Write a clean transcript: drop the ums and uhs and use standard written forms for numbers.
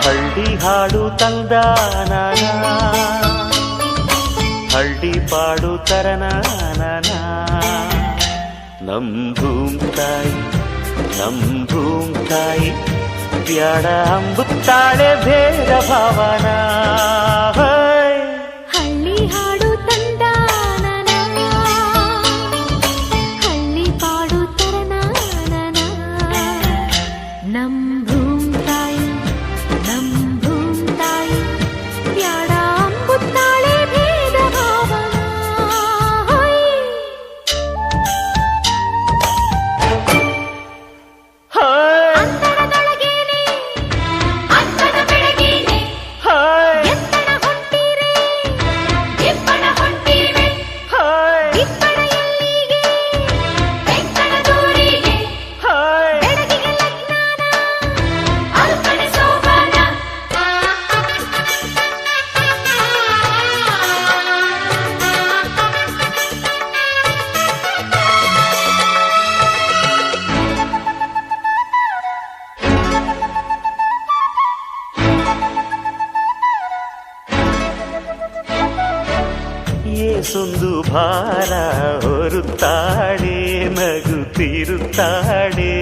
ಹಳ್ಳಿ ಹಾಡು ತಂದಾನ, ಹಳ್ಳಿ ಪಾಡು ತರನಾನ. ನಮ್ ಭೂಮ್ತಾಯಿ ನಮ್ ಭೂಮ್ತಾಯಿ ಬ್ಯಾಡ ಅಂಬುತ್ತಾಳೆ ಭೇದ ಭಾವನ. ಹಳ್ಳಿ ಹಾಡು ತಂದಾನ, ಹಳ್ಳಿ ಪಾಡು ತರನಾನ. ನಮ್ ಭೂಮ್ತಾಯಿ ನಮ್ ಭೂಮ್ತಾಯಿ ಬ್ಯಾಡ ಅಂಬುತ್ತಾಳೆ ಭೇದ ಭಾವನ. ಏಸೊಂದು ಭಾರ ಹೊರುತ್ತಾಳೆ, ನಗುತ್ತಿರುತ್ತಾಳೆ.